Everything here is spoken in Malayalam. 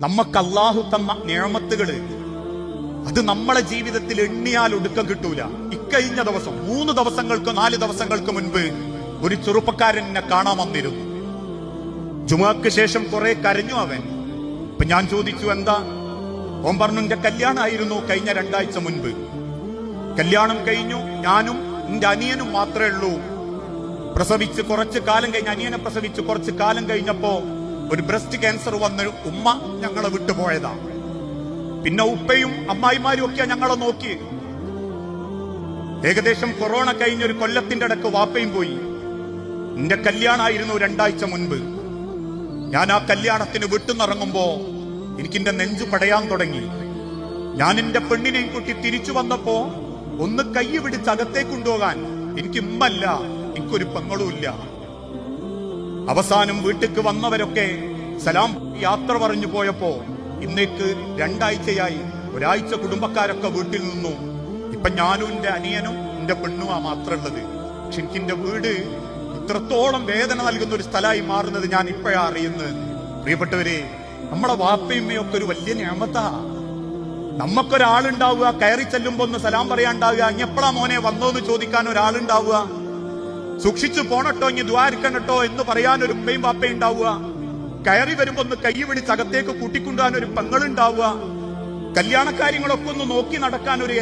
നമുക്ക് അള്ളാഹു തന്ന നിഅമത്തുകള് അത് നമ്മളെ ജീവിതത്തിൽ എണ്ണിയാൽ ഒടുക്കം കിട്ടൂല. ഇക്കഴിഞ്ഞ ദിവസം 3 ദിവസങ്ങൾക്ക് 4 ദിവസങ്ങൾക്ക് മുൻപ് ഒരു ചെറുപ്പക്കാരൻ എന്നെ കാണാൻ വന്നിരുന്നു. ജുമുഅക്ക് ശേഷം കുറെ കരഞ്ഞു അവൻ. ഇപ്പൊ ഞാൻ ചോദിച്ചു എന്താ? ഓൻ പറഞ്ഞു എന്റെ കല്യാണമായിരുന്നു കഴിഞ്ഞ 2 ആഴ്ച മുൻപ്. കല്യാണം കഴിഞ്ഞു, ഞാനും എന്റെ അനിയനും മാത്രമേ ഉള്ളൂ. പ്രസവിച്ച് കുറച്ച് കാലം കഴിഞ്ഞ് അനിയനെ പ്രസവിച്ച് കുറച്ച് കാലം കഴിഞ്ഞപ്പോ ഒരു ബ്രസ്റ്റ് ക്യാൻസർ വന്ന് ഉമ്മ ഞങ്ങളെ വിട്ടുപോയതാ. പിന്നെ ഉപ്പയും അമ്മായിമാരും ഒക്കെ ഞങ്ങളെ നോക്കി. ഏകദേശം കൊറോണ കഴിഞ്ഞൊരു കൊല്ലത്തിന്റെ ഇടക്ക് വാപ്പയും പോയി. എന്റെ കല്യാണമായിരുന്നു 2 ആഴ്ച മുൻപ്. ഞാൻ ആ കല്യാണത്തിന് വിട്ടുനിറങ്ങുമ്പോ എനിക്കെന്റെ നെഞ്ചു പടയാൻ തുടങ്ങി. ഞാൻ എന്റെ പെണ്ണിനെയും കുട്ടി തിരിച്ചു വന്നപ്പോ ഒന്ന് കൈ പിടിച്ച് അകത്തേക്ക് കൊണ്ടുപോകാൻ എനിക്ക് ഉമ്മല്ല, എനിക്കൊരു പെങ്ങളുമില്ല. അവസാനം വീട്ടിക്ക് വന്നവരൊക്കെ സലാം യാത്ര പറഞ്ഞു പോയപ്പോ ഇന്നേക്ക് 2 ആഴ്ചയായി. ഒരാഴ്ച കുടുംബക്കാരൊക്കെ വീട്ടിൽ നിന്നു. ഇപ്പൊ ഞാനും എന്റെ അനിയനും എന്റെ പെണ്ണുമാ മാത്രമുള്ളത്. പക്ഷെ എനിക്ക് എന്റെ വീട് ഇത്രത്തോളം വേദന നൽകുന്ന ഒരു സ്ഥലമായി മാറുന്നത് ഞാൻ ഇപ്പോഴാ അറിയുന്നത്. പ്രിയപ്പെട്ടവരെ, നമ്മളെ വാപ്പയുമ്മയും ഒക്കെ ഒരു വലിയ നിഅമത്താ. നമുക്കൊരാളുണ്ടാവുക, കയറി ചെല്ലുമ്പോ ഒന്ന് സലാം പറയാണ്ടാവുക, ഇനി എപ്പോഴാ മോനെ വന്നോന്ന് ചോദിക്കാൻ ഒരാളുണ്ടാവുക, സൂക്ഷിച്ചു പോണട്ടോ ഇനി ദ്വാരിക്കണട്ടോ എന്ന് പറയാൻ ഒരു ഉമ്മയും വാപ്പയും ഉണ്ടാവുക, കയറി വരുമ്പോ ഒന്ന് കൈ പിടിച്ച് അകത്തേക്ക് കൂട്ടിക്കൊണ്ടുപോകാൻ ഒരു പെങ്ങളുണ്ടാവുക, കല്യാണ കാര്യങ്ങളൊക്കെ ഒന്ന് നോക്കി നടക്കാൻ ഒരു